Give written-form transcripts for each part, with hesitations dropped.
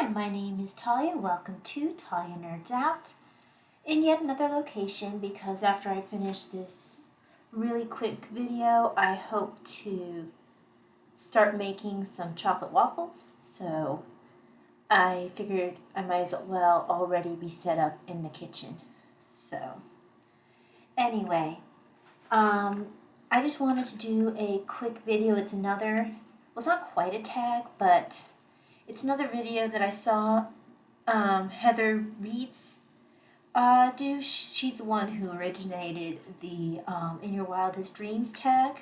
my name is Talia. Welcome to Talia Nerds Out in yet another location, because after I finish this really quick video, I hope to start making some chocolate waffles. So I figured I might as well already be set up in the kitchen. So anyway, I just wanted to do a quick video. It's another, well, it's not quite a tag, but it's another video that I saw Heather Reed's do. She's the one who originated the In Your Wildest Dreams tag.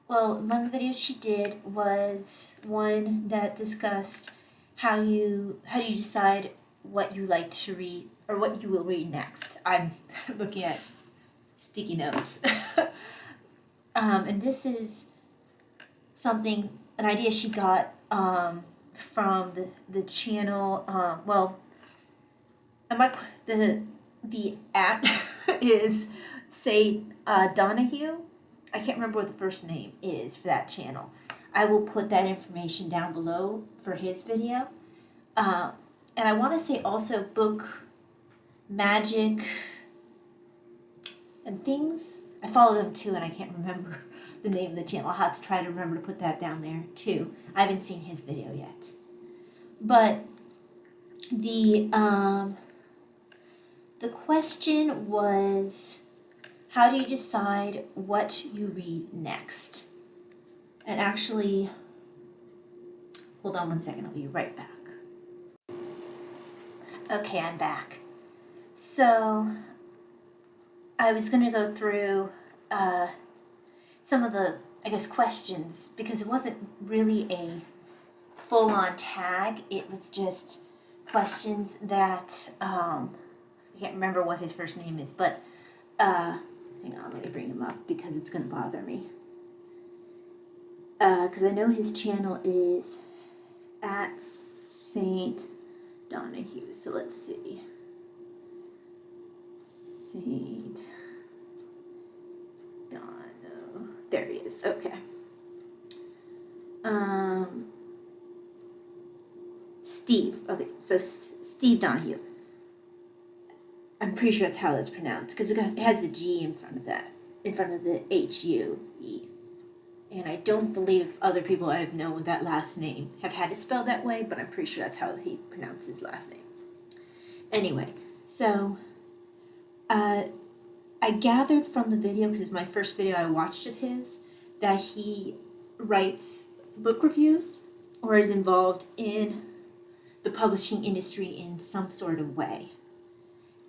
Well, one of the videos she did was one that discussed how do you decide what you like to read or what you will read next. I'm looking at sticky notes. And this is an idea she got from the channel. The at is Donahue. I can't remember what the first name is for that channel. I will put that information down below for his video. And I want to say also Book Magic and Things. I follow them too, and I can't remember the name of the channel. I'll have to try to remember to put that down there too. I haven't seen his video yet. But the question was, how do you decide what you read next? And actually, hold on one second, I'll be right back. Okay, I'm back. So I was going to go through some of the, questions, because it wasn't really a full-on tag. It was just questions that, I can't remember what his first name is, but, hang on, let me bring him up, because it's going to bother me. Because I know his channel is at Saint Donahue, so let's see. Saint Dono. There he is. Okay. Steve. Okay, so Steve Donahue. I'm pretty sure that's how that's pronounced, because it has a G in front of that, in front of the H-U-E. And I don't believe other people I've known with that last name have had it spelled that way, but I'm pretty sure that's how he pronounced his last name. Anyway, so I gathered from the video, because it's my first video I watched of his, that he writes book reviews or is involved in the publishing industry in some sort of way.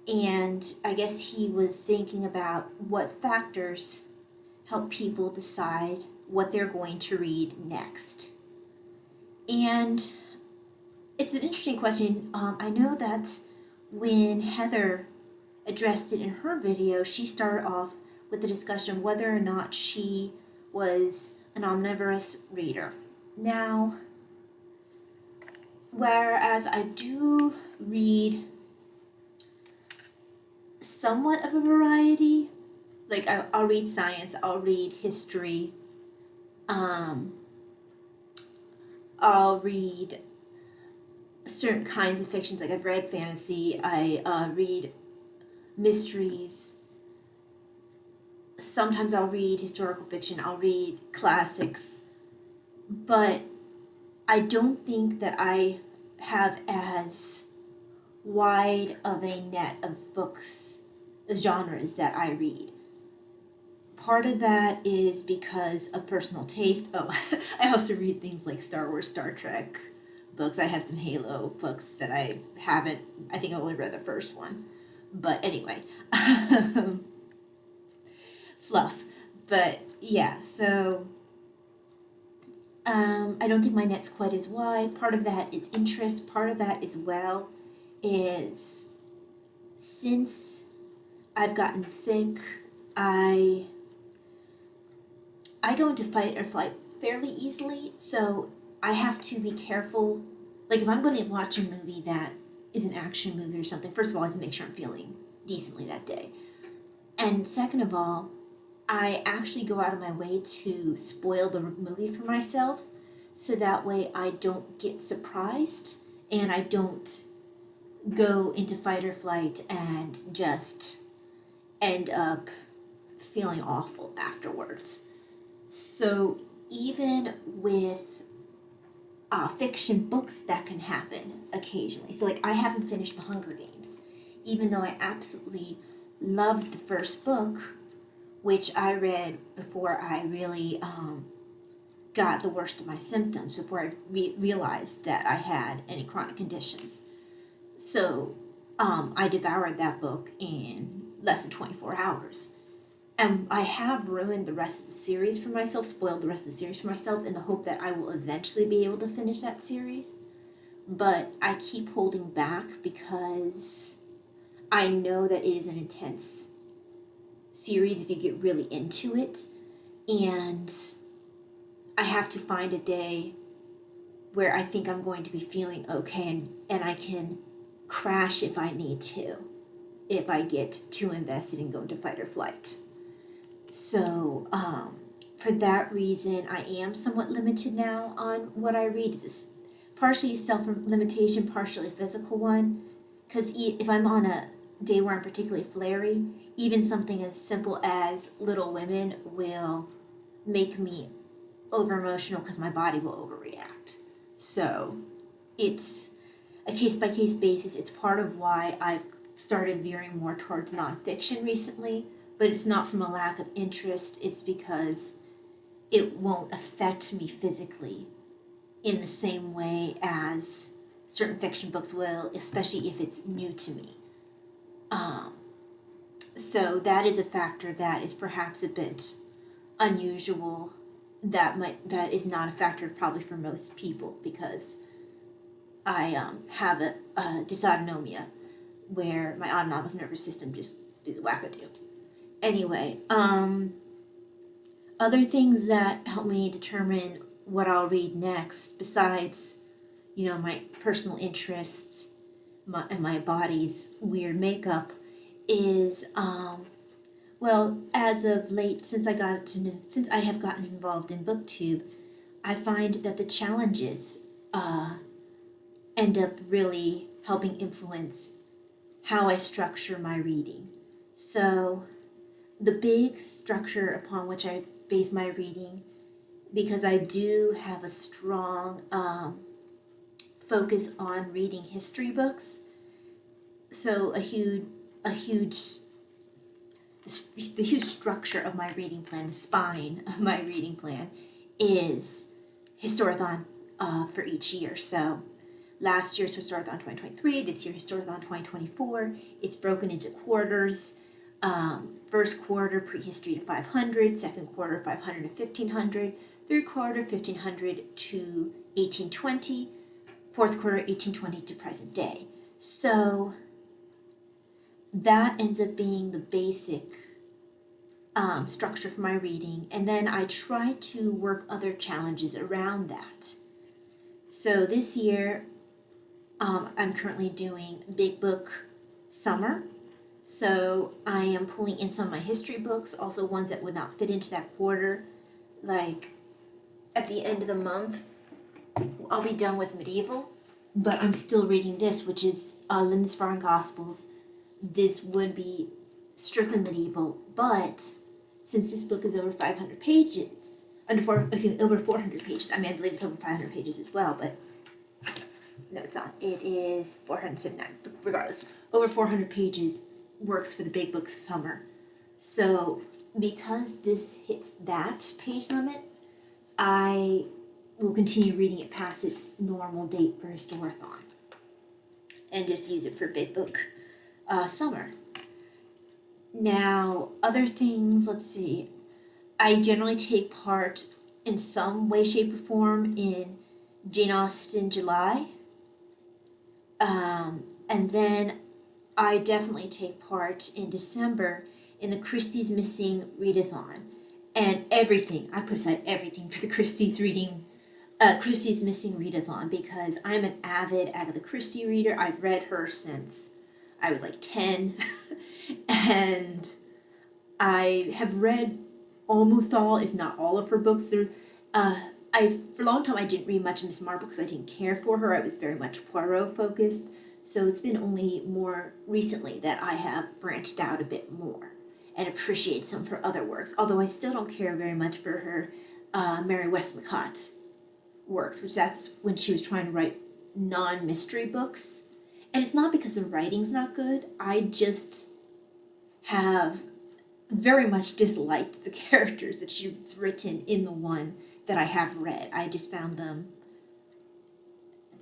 And I guess he was thinking about what factors help people decide what they're going to read next. And it's an interesting question. I know that when Heather addressed it in her video, she started off with the discussion of whether or not she was an omnivorous reader. Now, whereas I do read somewhat of a variety, like I'll read science, I'll read history, I'll read certain kinds of fictions, like I've read fantasy, I read mysteries, sometimes I'll read historical fiction, I'll read classics, but I don't think that I have as wide of a net of books, genres that I read. Part of that is because of personal taste. Oh, I also read things like Star Wars, Star Trek books. I have some Halo books that I haven't, I think I only read the first one. But anyway, fluff. But yeah, so I don't think my net's quite as wide. Part of that is interest. Part of that as well is, since I've gotten sick, I go into fight or flight fairly easily, so I have to be careful. Like, if I'm going to watch a movie that is an action movie or something, first of all, I have to make sure I'm feeling decently that day. And second of all, I actually go out of my way to spoil the movie for myself, so that way I don't get surprised and I don't go into fight or flight and just end up feeling awful afterwards. So even with fiction books, that can happen occasionally. So like I haven't finished The Hunger Games, even though I absolutely loved the first book, which I read before I really got the worst of my symptoms, before I realized that I had any chronic conditions. So I devoured that book in less than 24 hours. And I have ruined the rest of the series for myself, spoiled the rest of the series for myself, in the hope that I will eventually be able to finish that series. But I keep holding back because I know that it is an intense series if you get really into it. And I have to find a day where I think I'm going to be feeling okay, and I can crash if I need to, if I get too invested in going to fight or flight. So, for that reason, I am somewhat limited now on what I read. It's partially self-limitation, partially a physical one. Because if I'm on a day where I'm particularly flary, even something as simple as Little Women will make me over-emotional because my body will overreact. So, it's a case-by-case basis. It's part of why I've started veering more towards nonfiction recently. But it's not from a lack of interest, it's because it won't affect me physically in the same way as certain fiction books will, especially if it's new to me. So that is a factor that is perhaps a bit unusual. That is not a factor probably for most people, because I have a dysautonomia where my autonomic nervous system just is wackadoo. Anyway, other things that help me determine what I'll read next, besides, my personal interests and my body's weird makeup, is, well, as of late, since I have gotten involved in booktube, I find that the challenges end up really helping influence how I structure my reading. So the big structure upon which I base my reading, because I do have a strong focus on reading history books. So the huge structure of my reading plan, the spine of my reading plan, is Historathon for each year. So last year's Historathon 2023, this year Historathon 2024. It's broken into quarters. First quarter, prehistory to 500, second quarter, 500 to 1500, third quarter, 1500 to 1820, fourth quarter, 1820 to present day. So that ends up being the basic structure for my reading, and then I try to work other challenges around that. So this year, I'm currently doing Big Book Summer. So I am pulling in some of my history books, also ones that would not fit into that quarter. Like at the end of the month, I'll be done with medieval, but I'm still reading this, which is Lindisfarne Gospels. This would be strictly medieval, but since this book is over 500 pages, over 400 pages. I believe it's over 500 pages as well, but no, it's not. It is 479. But regardless, over 400 pages works for the Big Book Summer. So because this hits that page limit, I will continue reading it past its normal date for Historathon and just use it for Big Book Summer. Now, other things, let's see. I generally take part in some way, shape, or form in Jane Austen July. And then I definitely take part in December in the Christie's Missing Readathon. And everything, I put aside everything for the Christie's Missing Readathon, because I'm an avid Agatha Christie reader. I've read her since I was like 10. And I have read almost all, if not all, of her books. I for a long time I didn't read much of Miss Marple because I didn't care for her. I was very much Poirot focused. So it's been only more recently that I have branched out a bit more and appreciate some of her other works. Although I still don't care very much for her Mary Westmacott works, which that's when she was trying to write non-mystery books. And it's not because the writing's not good. I just have very much disliked the characters that she's written in the one that I have read. I just found them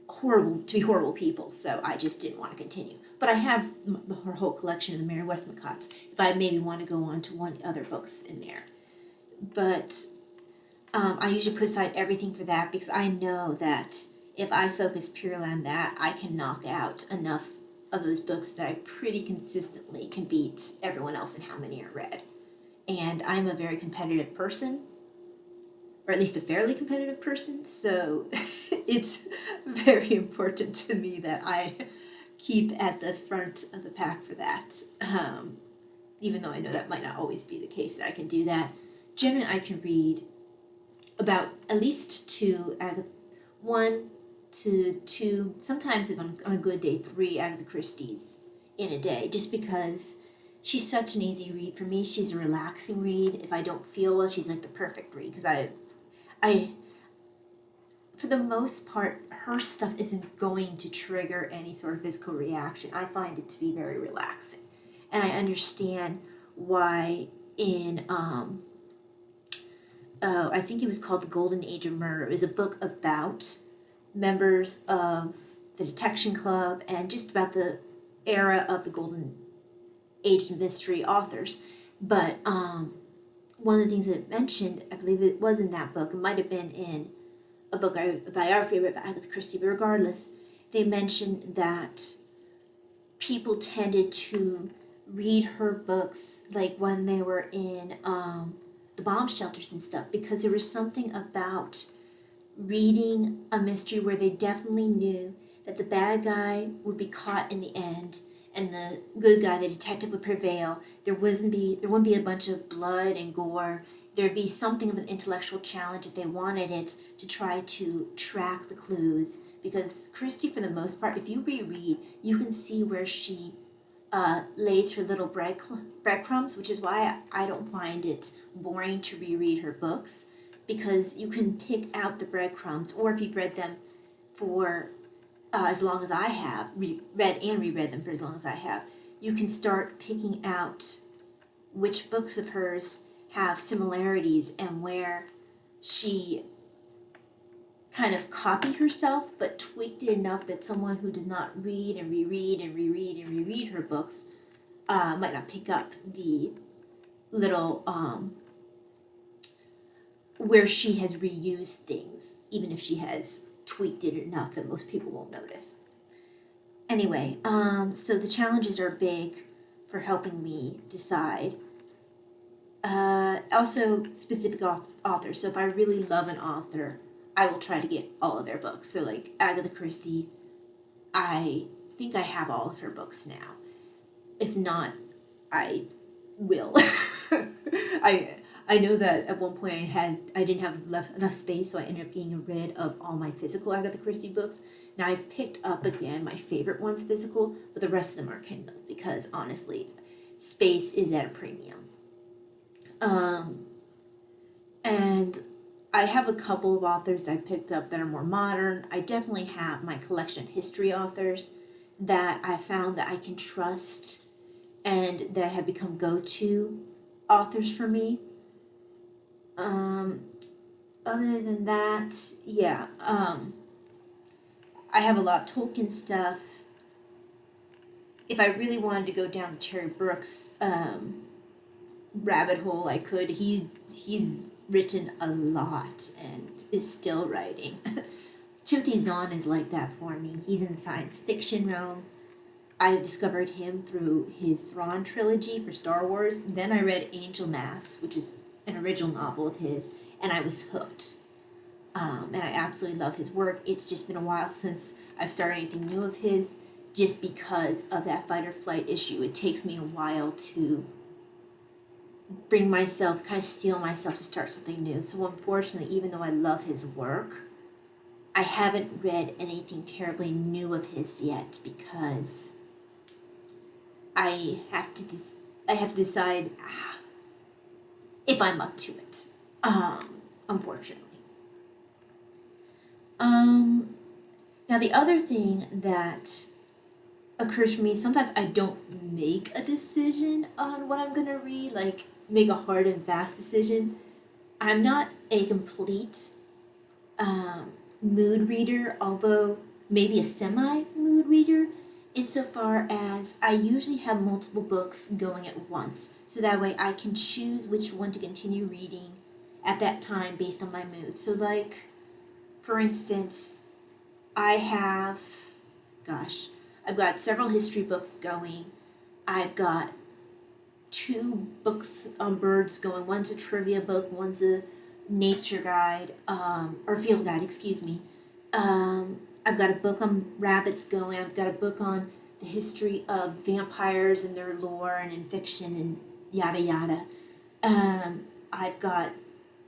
horrible people, so I just didn't want to continue. But I have her whole collection of the Mary Westmacotts, if I maybe want to go on to one other books in there. But I usually put aside everything for that because I know that if I focus purely on that, I can knock out enough of those books that I pretty consistently can beat everyone else in how many are read. And I'm a very competitive person, or at least a fairly competitive person, so it's very important to me that I keep at the front of the pack for that. Even though I know that might not always be the case that I can do that. Generally, I can read about at least one to two, sometimes if I'm on a good day, 3 Agatha Christie's in a day, just because she's such an easy read for me. She's a relaxing read. If I don't feel well, she's like the perfect read because I, for the most part, her stuff isn't going to trigger any sort of physical reaction. I find it to be very relaxing. And I understand why in, I think it was called The Golden Age of Murder. It was a book about members of the Detection Club and just about the era of the Golden Age mystery authors. But one of the things that it mentioned, I believe it was in that book, it might have been in a book, a biography by Agatha Christie, but regardless, they mentioned that people tended to read her books like when they were in the bomb shelters and stuff, because there was something about reading a mystery where they definitely knew that the bad guy would be caught in the end and the good guy, the detective, would prevail. There wouldn't be a bunch of blood and gore. There'd be something of an intellectual challenge if they wanted it to try to track the clues. Because Christie, for the most part, if you reread, you can see where she lays her little breadcrumbs, which is why I don't find it boring to reread her books, because you can pick out the breadcrumbs, or if you've read them for as long as I have, read and reread them for as long as I have, you can start picking out which books of hers have similarities and where she kind of copied herself but tweaked it enough that someone who does not read and reread and reread and reread her books might not pick up the little where she has reused things, even if she has tweaked it enough that most people won't notice. Anyway, so the challenges are big for helping me decide. Also, specific authors. So if I really love an author, I will try to get all of their books. So like Agatha Christie, I think I have all of her books now. If not, I will. I know that at one point I didn't have enough space, so I ended up getting rid of all my physical Agatha Christie books. Now I've picked up again my favorite ones physical, but the rest of them are Kindle because honestly, space is at a premium. And I have a couple of authors that I picked up that are more modern. I definitely have my collection of history authors that I found that I can trust and that have become go-to authors for me. Other than that, yeah, I have a lot of Tolkien stuff. If I really wanted to go down Terry Brooks' rabbit hole, I could. He's written a lot and is still writing. Timothy Zahn is like that for me. He's in the science fiction realm. I discovered him through his Thrawn trilogy for Star Wars. Then I read Angel Mass, which is an original novel of his, and I was hooked. And I absolutely love his work. It's just been a while since I've started anything new of his, just because of that fight or flight issue. It takes me a while to bring myself, kind of steel myself to start something new. So unfortunately, even though I love his work, I haven't read anything terribly new of his yet because I have to decide if I'm up to it. Unfortunately. Now the other thing that occurs for me, sometimes I don't make a decision on what I'm gonna read, like make a hard and fast decision. I'm not a complete mood reader, although maybe a semi mood reader, insofar as I usually have multiple books going at once, so that way I can choose which one to continue reading at that time based on my mood. So, like, for instance, I have, I've got several history books going. I've got 2 books on birds going. One's a trivia book, one's a nature guide, or field guide, excuse me. I've got a book on rabbits going. I've got a book on the history of vampires and their lore and in fiction and yada yada. I've got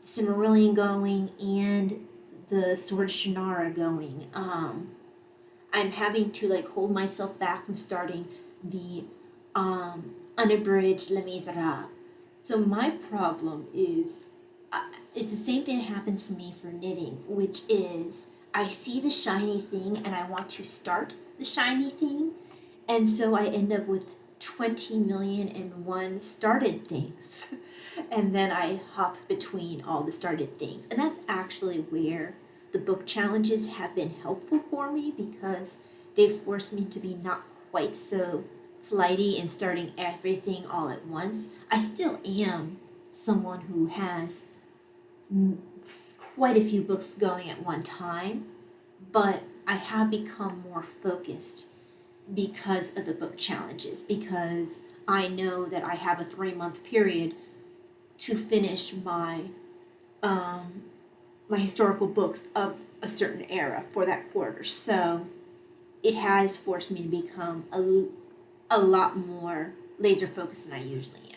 Silmarillion going and the Sword of Shannara going. I'm having to like hold myself back from starting the unabridged Les Miserables. So my problem is, it's the same thing that happens for me for knitting, which is I see the shiny thing and I want to start the shiny thing, and so I end up with 20,000,001 started things. And then I hop between all the started things. And that's actually where the book challenges have been helpful for me, because they've forced me to be not quite so flighty and starting everything all at once. I still am someone who has quite a few books going at one time, but I have become more focused because of the book challenges, because I know that I have a 3-month period to finish my my historical books of a certain era for that quarter. So it has forced me to become a lot more laser focused than I usually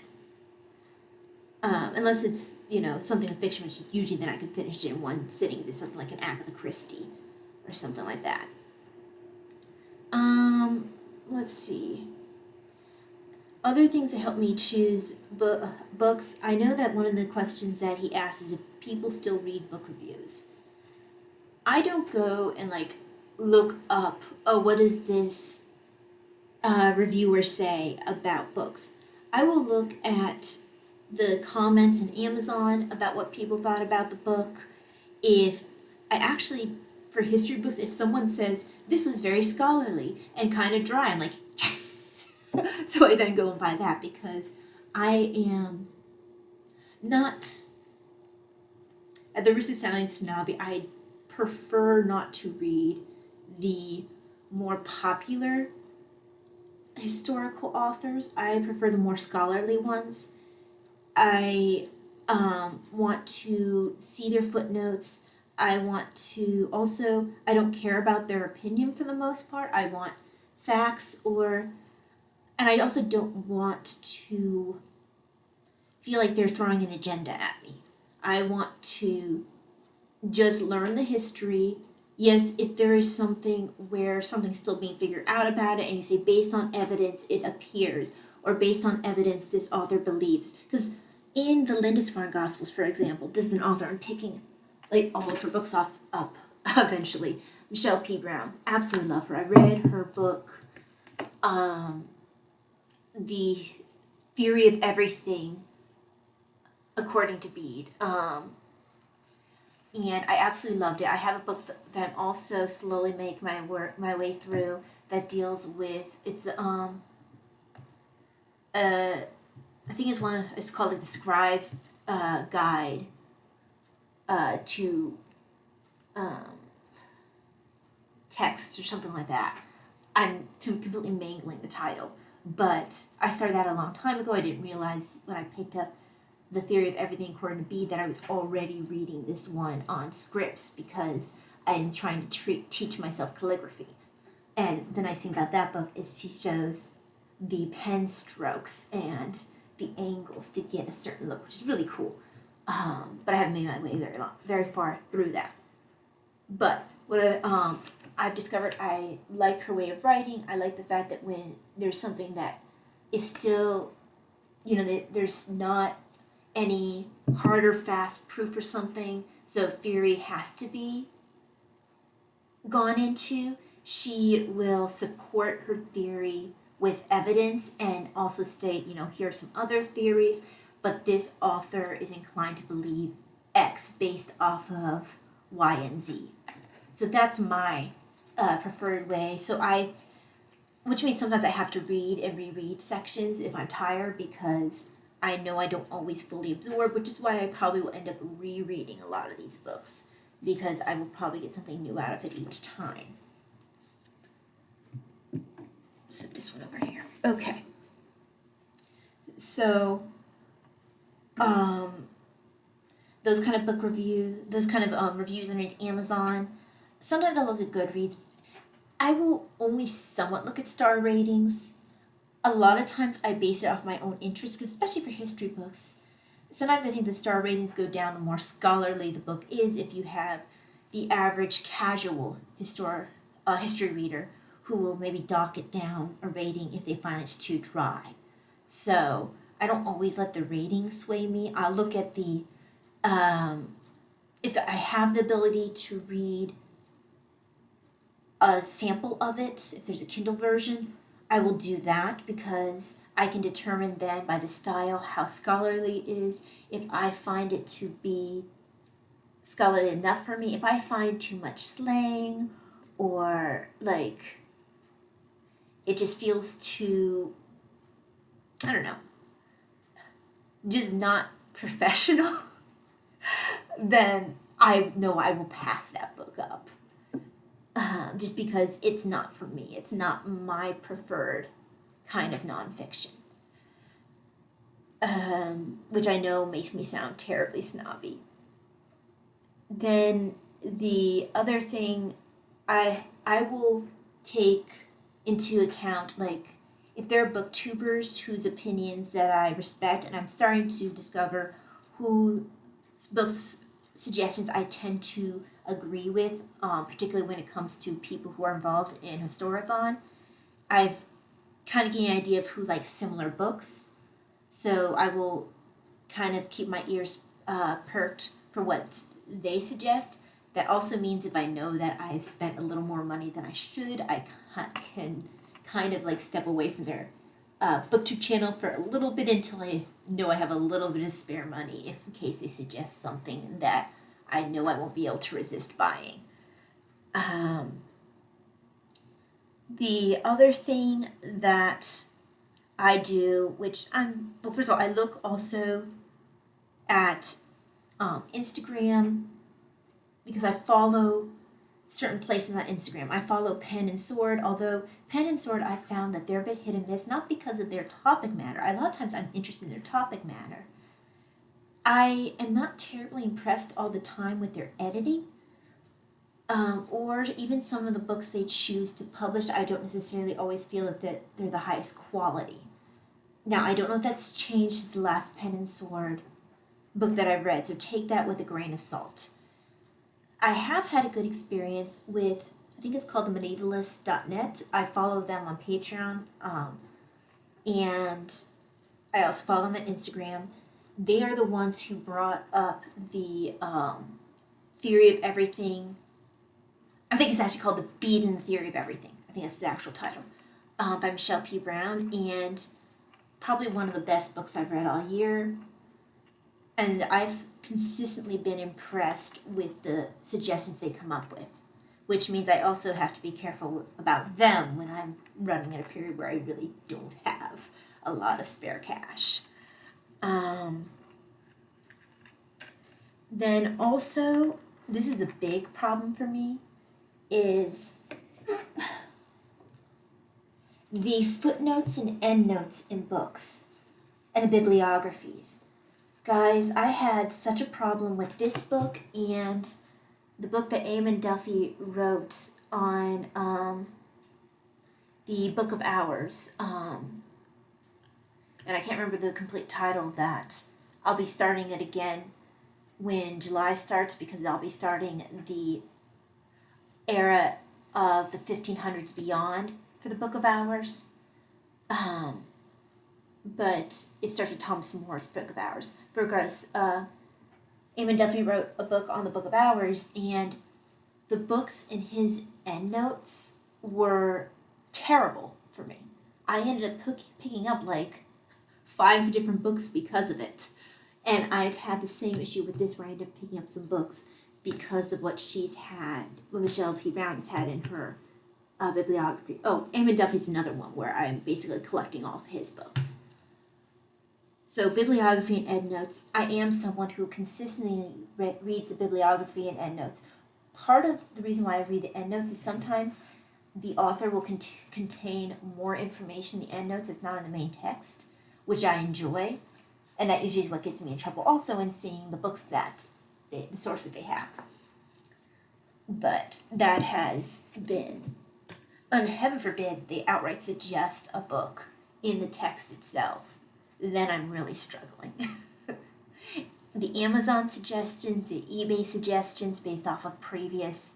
am. Unless it's, something in fiction, which usually then I can finish it in one sitting. If it's something like an Agatha Christie or something like that. Let's see. Other things that help me choose books. I know that one of the questions that he asks is if people still read book reviews. I don't go and look up, what does this reviewer say about books. I will look at the comments in Amazon about what people thought about the book. If I actually, for history books, if someone says this was very scholarly and kind of dry, I'm like, yes. So I then go and buy that, because I am not, at the risk of sounding snobby, I prefer not to read the more popular historical authors. I prefer the more scholarly ones. I want to see their footnotes. I want to also, I don't care about their opinion for the most part. I want facts, and I also don't want to feel like they're throwing an agenda at me. I want to just learn the history. Yes, if there is something where something's still being figured out about it, and you say based on evidence it appears, or based on evidence this author believes. Because in the Lindisfarne Gospels, for example, this is an author I'm picking all of her books up eventually. Michelle P. Brown. Absolutely love her. I read her book, The Theory of Everything According to Bede. And I absolutely loved it. I have a book that I'm also slowly making my way through that deals with, it's I think it's called the Scribe's Guide to text or something like that. I'm completely mangling the title, but I started that a long time ago. I didn't realize when I picked up The Theory of Everything According to Bede that I was already reading this one on scripts, because I'm trying to teach myself calligraphy. And the nice thing about that book is she shows the pen strokes and the angles to get a certain look, which is really cool. But I haven't made my way very far through that. But what I've discovered, I like her way of writing. I like the fact that when there's something that is still, there's not any hard or fast proof or something, so theory has to be gone into, she will support her theory with evidence and also state, here are some other theories, but this author is inclined to believe X based off of Y and Z. So that's my preferred way. Which means sometimes I have to read and reread sections if I'm tired, because I know I don't always fully absorb, which is why I probably will end up rereading a lot of these books, because I will probably get something new out of it each time. Set this one over here. Okay. So, those kind of book reviews, reviews underneath Amazon. Sometimes I'll look at Goodreads. I will only somewhat look at star ratings. A lot of times I base it off my own interest, because especially for history books, sometimes I think the star ratings go down the more scholarly the book is. If you have the average casual history reader who will maybe dock it down a rating if they find it's too dry. So I don't always let the ratings sway me. I'll look at the, if I have the ability to read a sample of it, if there's a Kindle version, I will do that, because I can determine then by the style how scholarly it is. If I find it to be scholarly enough for me, if I find too much slang or it just feels too, I don't know, just not professional, then I know I will pass that book up. Just because it's not for me. It's not my preferred kind of nonfiction. Which I know makes me sound terribly snobby. Then the other thing I will take into account, if there are booktubers whose opinions that I respect, and I'm starting to discover who books suggestions I tend to agree with, particularly when it comes to people who are involved in Historathon. I've kind of gained an idea of who likes similar books, so I will kind of keep my ears perked for what they suggest. That also means if I know that I've spent a little more money than I should, I can kind of step away from their booktube channel for a little bit until I know I have a little bit of spare money, if in case they suggest something that I know I won't be able to resist buying. The other thing that I do, first of all, I look also at Instagram, because I follow certain places on Instagram. I follow Pen and Sword, although Pen and Sword, I found that they're a bit hit and miss, not because of their topic matter. A lot of times I'm interested in their topic matter. I am not terribly impressed all the time with their editing, or even some of the books they choose to publish. I don't necessarily always feel that they're the highest quality. Now, I don't know if that's changed since the last Pen and Sword book that I've read, so take that with a grain of salt. I have had a good experience with, I think it's called the medievalist.net. I follow them on Patreon, and I also follow them on Instagram. They are the ones who brought up the Theory of Everything. I think it's actually called The Beat in the Theory of Everything. I think that's the actual title, by Michelle P. Brown, and probably one of the best books I've read all year. And I've consistently been impressed with the suggestions they come up with, which means I also have to be careful about them when I'm running at a period where I really don't have a lot of spare cash. Then also, this is a big problem for me, is the footnotes and endnotes in books and the bibliographies. Guys, I had such a problem with this book and the book that Eamon Duffy wrote on the Book of Hours. and I can't remember the complete title of that. I'll be starting it again when July starts, because I'll be starting the era of the 1500s beyond for the Book of Hours. But it starts with Thomas More's Book of Hours. But regardless, Eamon Duffy wrote a book on the Book of Hours, and the books in his endnotes were terrible for me. I ended up picking up like 5 different books because of it. And I've had the same issue with this, where I ended up picking up some books because of what Michelle P. Brown has had in her bibliography. Oh, Eamon Duffy's another one where I'm basically collecting all of his books. So bibliography and endnotes. I am someone who consistently reads the bibliography and endnotes. Part of the reason why I read the endnotes is sometimes the author will contain more information in the endnotes that's not in the main text, which I enjoy, and that usually is what gets me in trouble also in seeing the books that the sources they have. But that has been, and heaven forbid they outright suggest a book in the text itself, then I'm really struggling. The Amazon suggestions, the eBay suggestions based off of previous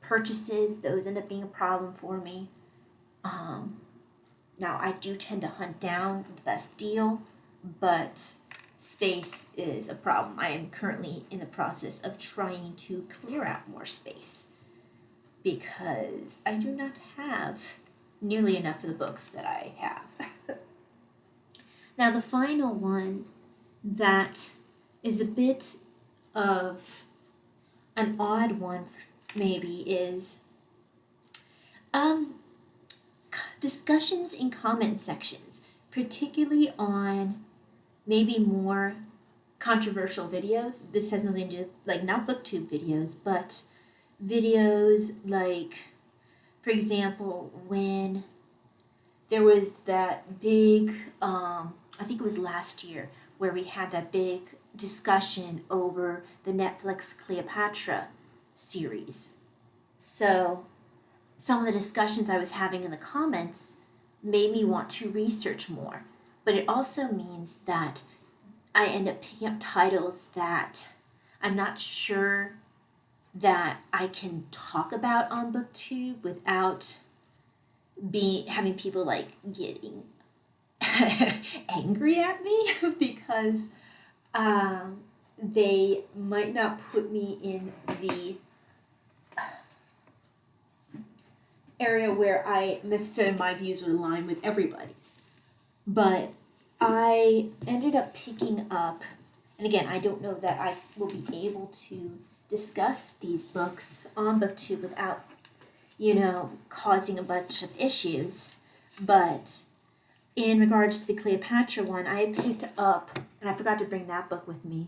purchases, those end up being a problem for me. Now, I do tend to hunt down the best deal, but space is a problem. I am currently in the process of trying to clear out more space because I do not have nearly enough of the books that I have. Now, the final one that is a bit of an odd one, maybe, is discussions in comment sections, particularly on maybe more controversial videos. This has nothing to do, like, not booktube videos, but videos like, for example, when there was that big, I think it was last year, where we had that big discussion over the Netflix Cleopatra series. So some of the discussions I was having in the comments made me want to research more. But it also means that I end up picking up titles that I'm not sure that I can talk about on BookTube without having people like getting angry at me because they might not put me in the area where I necessarily my views would align with everybody's. But I ended up picking up, and again, I don't know that I will be able to discuss these books on BookTube without, causing a bunch of issues, but in regards to the Cleopatra one, I picked up, and I forgot to bring that book with me.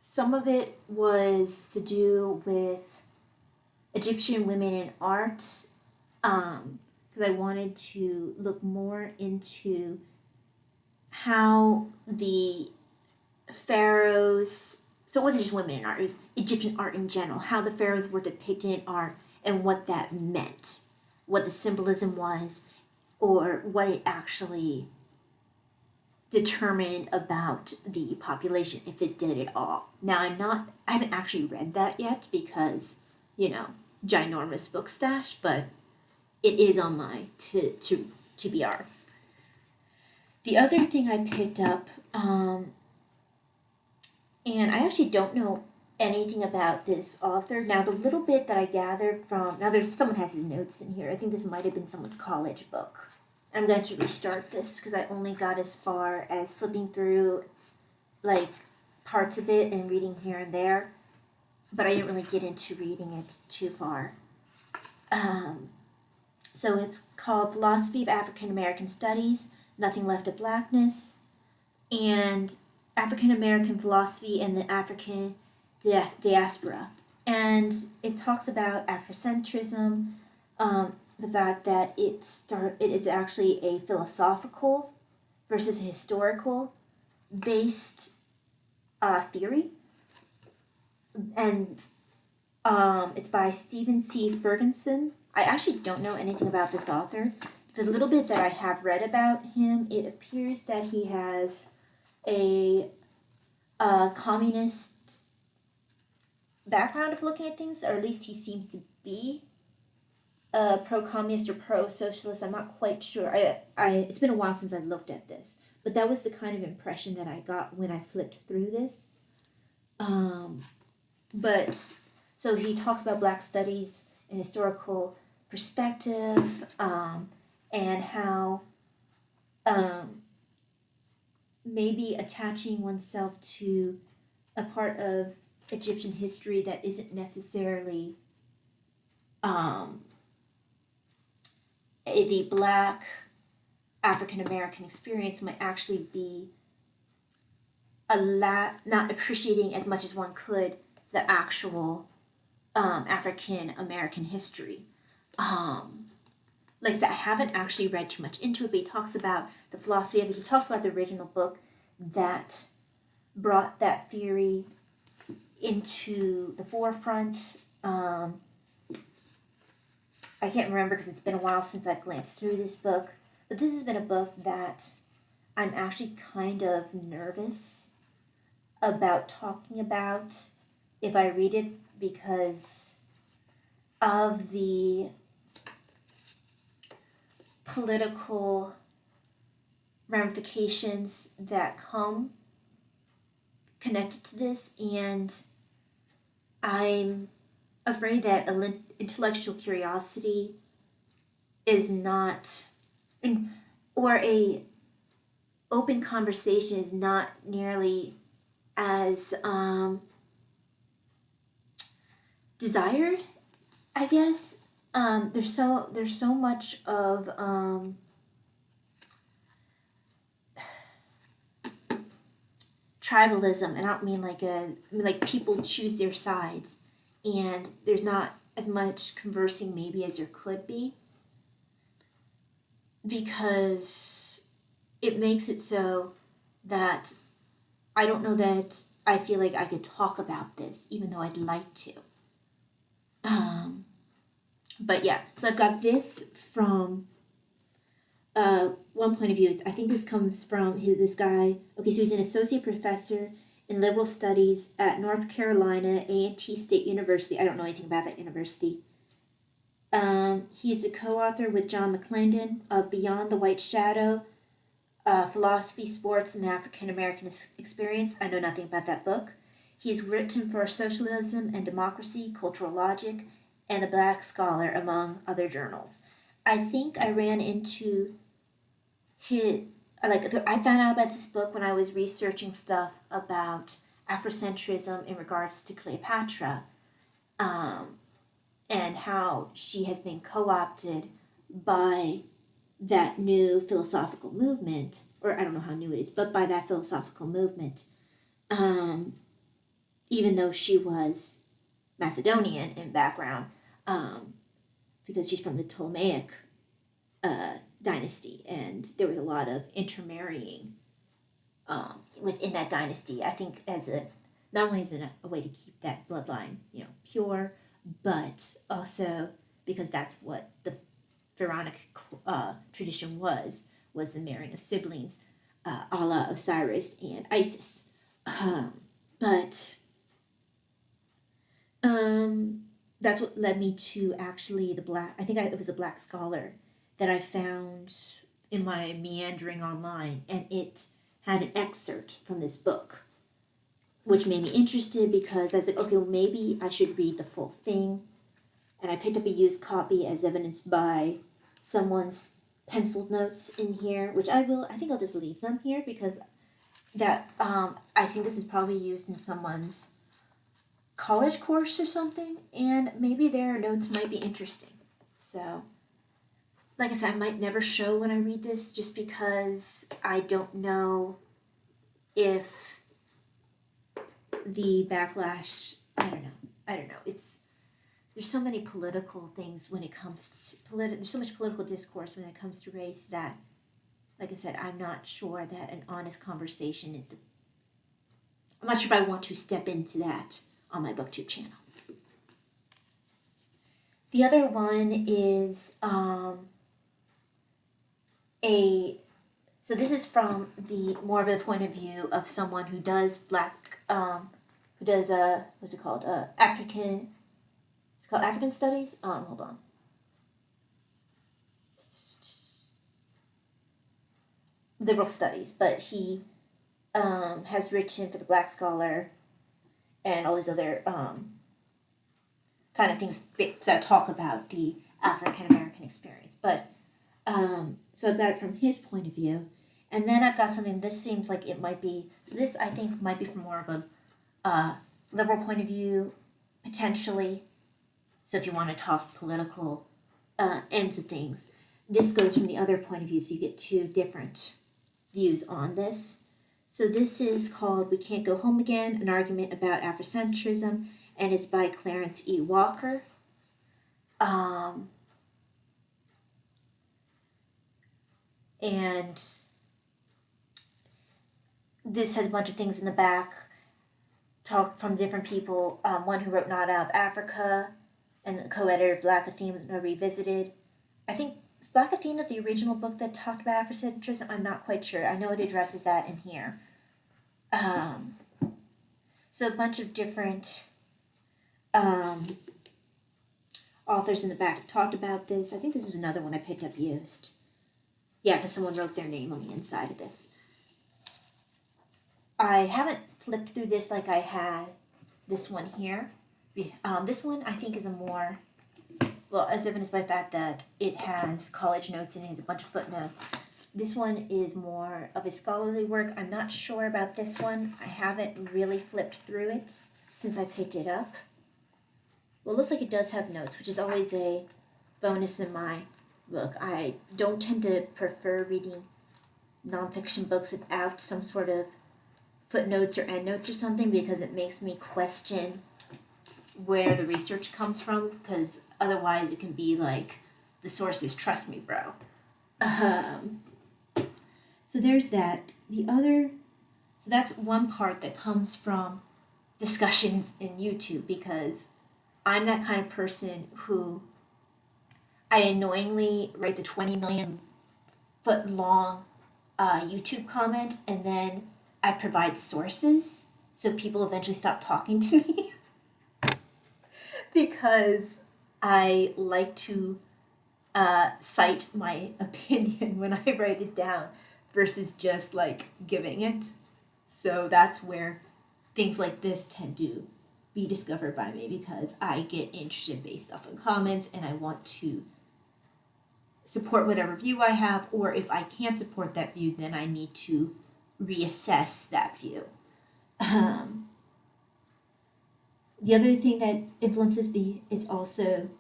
Some of it was to do with Egyptian women in art, because I wanted to look more into how the pharaohs, so it wasn't just women in art, it was Egyptian art in general, how the pharaohs were depicted in art and what that meant, what the symbolism was, or what it actually determined about the population, if it did at all. Now, I haven't actually read that yet because, ginormous book stash, but it is on my TBR. The other thing I picked up, and I actually don't know anything about this author. Now, the little bit that I gathered from, someone has his notes in here. I think this might have been someone's college book. I'm going to restart this because I only got as far as flipping through, like, parts of it and reading here and there. But I didn't really get into reading it too far. So it's called Philosophy of African American Studies, Nothing Left of Blackness, and African American Philosophy and the African Diaspora. And it talks about Afrocentrism, the fact that it's actually a philosophical versus a historical based theory. And it's by Stephen C. Ferguson. I actually don't know anything about this author. the little bit that I have read about him, it appears that he has a communist background of looking at things, or at least he seems to be pro-communist or pro-socialist. I'm not quite sure. It's been a while since I looked at this, but that was the kind of impression that I got when I flipped through this. But so he talks about Black studies and historical perspective, and how maybe attaching oneself to a part of Egyptian history that isn't necessarily the Black African American experience might actually be not appreciating as much as one could the actual African American history. Like I said, I haven't actually read too much into it, but he talks about the philosophy of it. He talks about the original book that brought that theory into the forefront. I can't remember because it's been a while since I've glanced through this book, but this has been a book that I'm actually kind of nervous about talking about if I read it because of the political ramifications that come connected to this, and I'm afraid that intellectual curiosity is not, or a open conversation is not nearly as desired, I guess. There's so much of tribalism, and I don't mean like people choose their sides, and there's not as much conversing maybe as there could be, because it makes it so that I don't know that I feel like I could talk about this, even though I'd like to. But yeah, so I've got this from one point of view. I think this comes from this guy. Okay, so he's an associate professor in liberal studies at North Carolina A&T State University. I don't know anything about that university. He's the co-author with John McClendon of Beyond the White Shadow, Philosophy, Sports, and African American Experience. I know nothing about that book. He's written for Socialism and Democracy, Cultural Logic, and The Black Scholar, among other journals. I think I ran into I found out about this book when I was researching stuff about Afrocentrism in regards to Cleopatra, and how she has been co-opted by that new philosophical movement, or I don't know how new it is, but by that philosophical movement, even though she was Macedonian in background, because she's from the Ptolemaic dynasty, and there was a lot of intermarrying within that dynasty. I think not only is it a way to keep that bloodline, pure, but also because that's what the Pharaonic tradition was the marrying of siblings, a la Osiris and Isis. But that's what led me to actually it was a Black Scholar that I found in my meandering online, and it had an excerpt from this book, which made me interested because I was like, okay, well, maybe I should read the full thing. And I picked up a used copy as evidenced by someone's penciled notes in here, which I think I'll just leave them here because I think this is probably used in someone's college course or something, and maybe their notes might be interesting. So, like I said, I might never show when I read this just because I don't know if the backlash, I don't know. There's so many political things when it comes to there's so much political discourse when it comes to race that, like I said, I'm not sure that an honest conversation I'm not sure if I want to step into that on my booktube channel. The other one is so this is from the more of a point of view of someone who does what's it called? It's called African studies. Hold on. Liberal studies, but he has written for the Black Scholar and all these other kind of things that talk about the African American experience. But so I've got it from his point of view, and then I've got something. This seems like it might be. So this I think might be from more of a liberal point of view, potentially. So if you want to talk political ends of things, this goes from the other point of view. So you get two different views on this. So this is called "We Can't Go Home Again: An Argument About Afrocentrism," and it's by Clarence E. Walker. And this has a bunch of things in the back, talk from different people. One who wrote Not Out of Africa, and the co-editor of Black Athena Revisited. I think, is Black Athena the original book that talked about Afrocentrism? I'm not quite sure. I know it addresses that in here. So a bunch of different authors in the back talked about this. I think this is another one I picked up used. Yeah, because someone wrote their name on the inside of this. I haven't flipped through this like I had this one here. This one I think is a more, well, as evidenced by the fact that it has college notes and it has a bunch of footnotes. This one is more of a scholarly work. I'm not sure about this one. I haven't really flipped through it since I picked it up. Well, it looks like it does have notes, which is always a bonus in my book. I don't tend to prefer reading nonfiction books without some sort of footnotes or endnotes or something, because it makes me question where the research comes from, because otherwise it can be like, the sources, trust me, bro. So there's that. So that's one part that comes from discussions in YouTube, because I'm that kind of person who I annoyingly write the 20 million foot long YouTube comment, and then I provide sources so people eventually stop talking to me because I like to cite my opinion when I write it down versus just like giving it. So that's where things like this tend to be discovered by me, because I get interested based off of comments and I want to support whatever view I have, or if I can't support that view, then I need to reassess that view. The other thing that influences me is also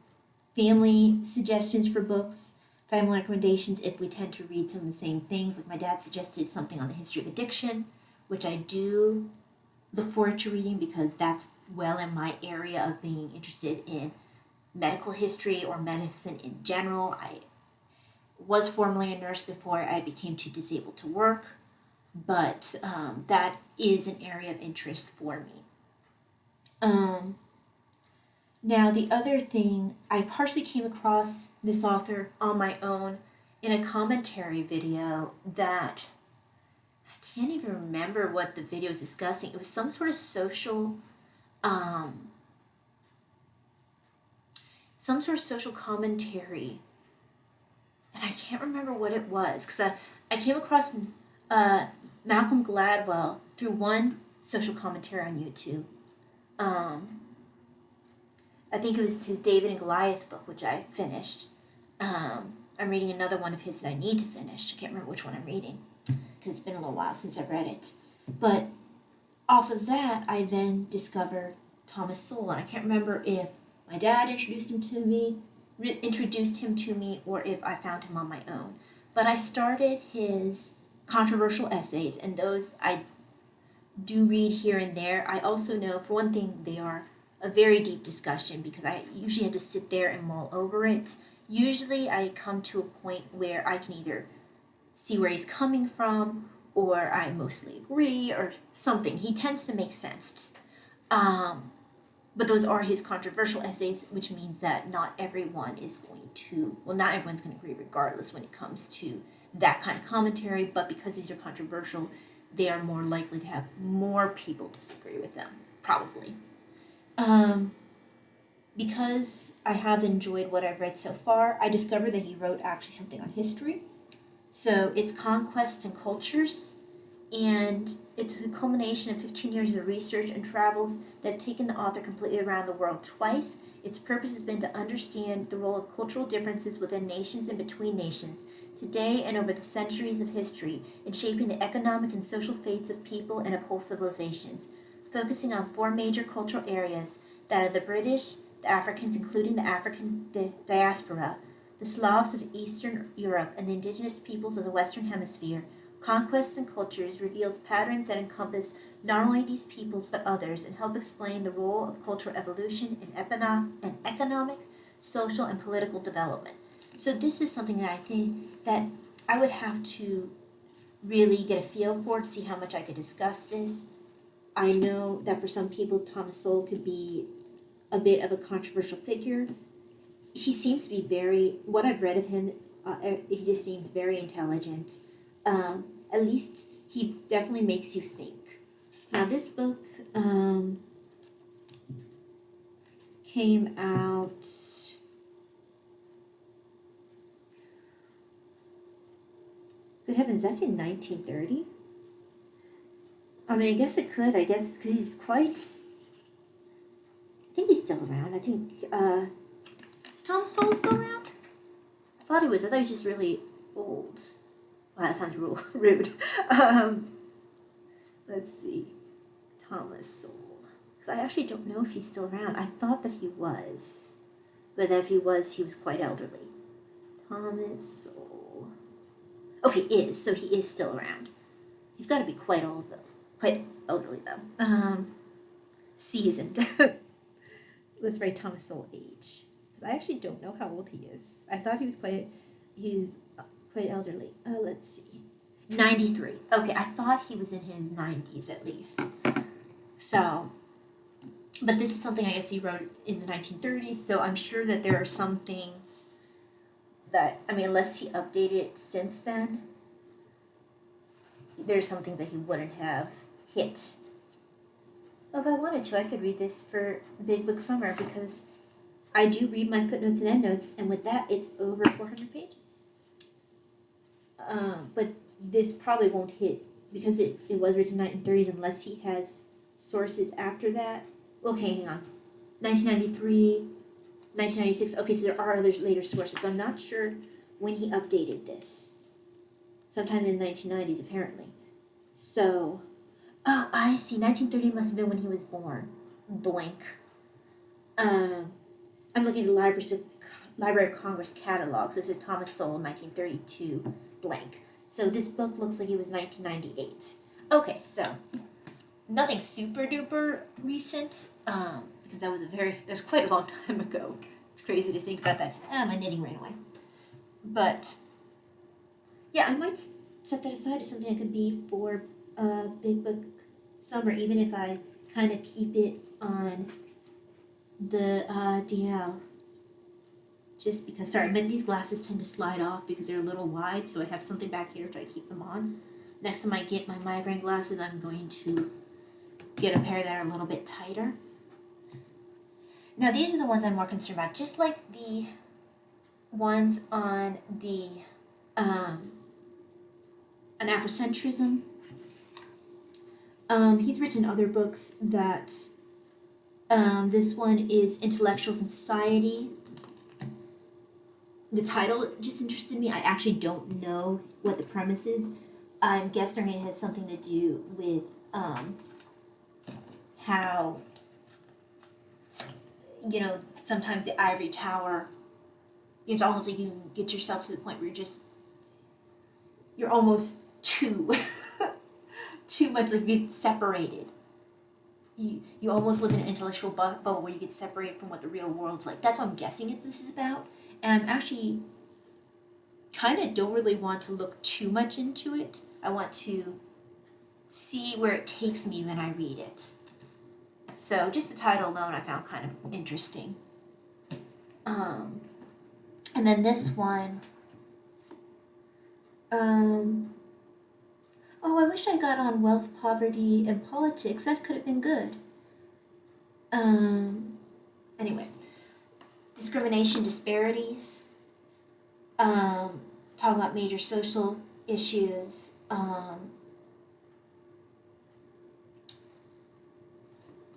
family suggestions for books, family recommendations if we tend to read some of the same things. Like my dad suggested something on the history of addiction, which I do look forward to reading because that's well in my area of being interested in medical history or medicine in general. I was formerly a nurse before I became too disabled to work, but that is an area of interest for me. Now, the other thing, I partially came across this author on my own in a commentary video that I can't even remember what the video was discussing. It was some sort of social commentary, and I can't remember what it was, because I came across Malcolm Gladwell through one social commentary on YouTube. I think it was his David and Goliath book, which I finished. I'm reading another one of his that I need to finish. I can't remember which one I'm reading, because it's been a little while since I've read it. But off of that, I then discovered Thomas Sowell, and I can't remember if my dad introduced him to me, or if I found him on my own. But I started his controversial essays, and those I do read here and there. I also know, for one thing, they are a very deep discussion, because I usually have to sit there and mull over it. Usually I come to a point where I can either see where he's coming from, or I mostly agree, or something. He tends to make sense. But those are his controversial essays, which means that not everyone is going to, well, not everyone's going to agree regardless when it comes to that kind of commentary, but because these are controversial, they are more likely to have more people disagree with them, probably. Because I have enjoyed what I've read so far, I discovered that he wrote actually something on history. So it's Conquest and Cultures, and it's a culmination of 15 years of research and travels that have taken the author completely around the world twice. Its purpose has been to understand the role of cultural differences within nations and between nations, today and over the centuries of history, in shaping the economic and social fates of people and of whole civilizations, focusing on 4 major cultural areas: that of the British, the Africans, including the African diaspora, the Slavs of Eastern Europe, and the indigenous peoples of the Western Hemisphere. Conquests and Cultures reveals patterns that encompass not only these peoples but others, and help explain the role of cultural evolution in economic, social, and political development. So this is something that I think that I would have to really get a feel for to see how much I could discuss this. I know that for some people, Thomas Sowell could be a bit of a controversial figure. He seems to be what I've read of him, he just seems very intelligent. At least he definitely makes you think. Now, this book came out. Good heavens, that's in 1930? I mean, I guess it could. I guess because he's quite. I think he's still around. I think. Is Thomas Sowell still around? I thought he was. I thought he was just really old. Wow, that sounds real rude. Let's see. Thomas Sowell. Because I actually don't know if he's still around. I thought that he was. But if he was quite elderly. Thomas Sowell. Okay, is. So he is still around. He's got to be quite old, though. Quite elderly, though. Seasoned. Let's write Thomas Sowell age. Because I actually don't know how old he is. I thought he's quite elderly. Let's see. 93. Okay, I thought he was in his 90s at least. So, but this is something I guess he wrote in the 1930s, so I'm sure that there are some things that, I mean, unless he updated it since then, there's something that he wouldn't have hit. Well, if I wanted to, I could read this for Big Book Summer, because I do read my footnotes and endnotes, and with that, it's over 400 pages. But this probably won't hit, because it was written in the 1930s, unless he has sources after that. Okay, hang on. 1993, 1996. Okay, so there are other later sources. I'm not sure when he updated this. Sometime in the 1990s, apparently. So, oh, I see. 1930 must have been when he was born. Blank. I'm looking at the Library of Congress catalogs. This is Thomas Sowell, 1932, blank. So this book looks like it was 1998. Okay, so nothing super duper recent, because that's quite a long time ago. It's crazy to think about that. My knitting ran away. But yeah, I might set that aside as something that could be for Big Book Summer, even if I kind of keep it on the DL. Just because, sorry, but these glasses tend to slide off because they're a little wide, so I have something back here to try to keep them on. Next time I get my migraine glasses, I'm going to get a pair that are a little bit tighter. Now, these are the ones I'm more concerned about, just like the ones on the on Afrocentrism. He's written other books that this one is Intellectuals in Society. The title just interested me. I actually don't know what the premise is. I'm guessing it has something to do with how, sometimes the ivory tower, it's almost like you get yourself to the point where you're almost too much, like you get separated. You almost live in an intellectual bubble where you get separated from what the real world's like. That's what I'm guessing this is about. And I'm actually kind of don't really want to look too much into it. I want to see where it takes me when I read it. So just the title alone I found kind of interesting. And then this one, Oh, I wish I got on wealth, poverty, and politics. That could have been good. Anyway, discrimination, disparities. Talking about major social issues.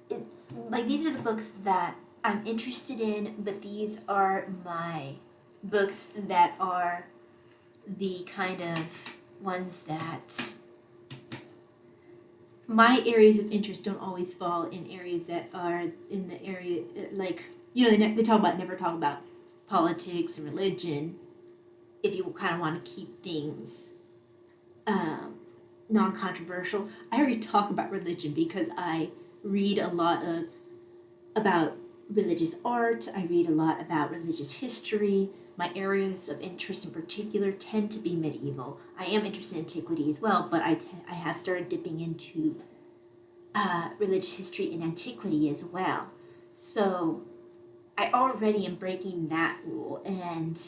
It's like these are the books that I'm interested in, but these are my books that are the kind of ones that my areas of interest don't always fall in areas that are in the area, like, they talk about, never talk about politics and religion if you kind of want to keep things non-controversial. I already talk about religion because I read a lot about religious art. I read a lot about religious history. My areas of interest in particular tend to be medieval. I am interested in antiquity as well, but I have started dipping into religious history and antiquity as well. So I already am breaking that rule, and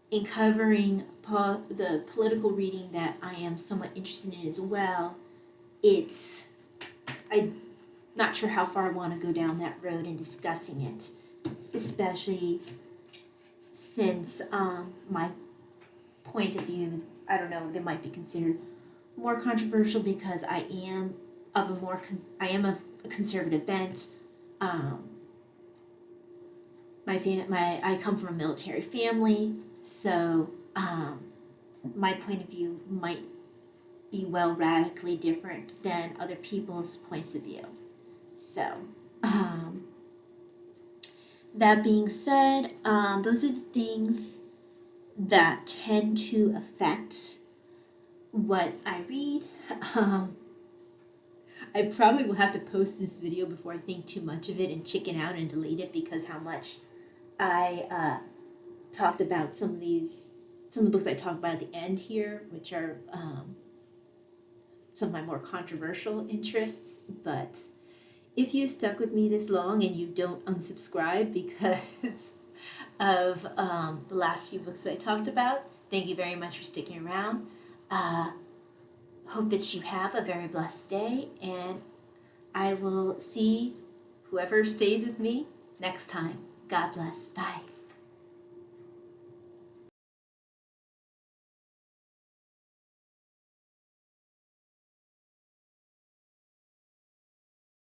in covering the political reading that I am somewhat interested in as well, I'm not sure how far I want to go down that road in discussing it, especially since my point of view, I don't know, they might be considered more controversial because I am of a conservative bent. I come from a military family, so my point of view might be radically different than other people's points of view. So, that being said, those are the things that tend to affect what I read. I probably will have to post this video before I think too much of it and chicken out and delete it because how much I talked about some of the books I talked about at the end here, which are some of my more controversial interests. But if you stuck with me this long and you don't unsubscribe because of the last few books that I talked about, thank you very much for sticking around. Hope that you have a very blessed day, and I will see whoever stays with me next time. God bless. Bye.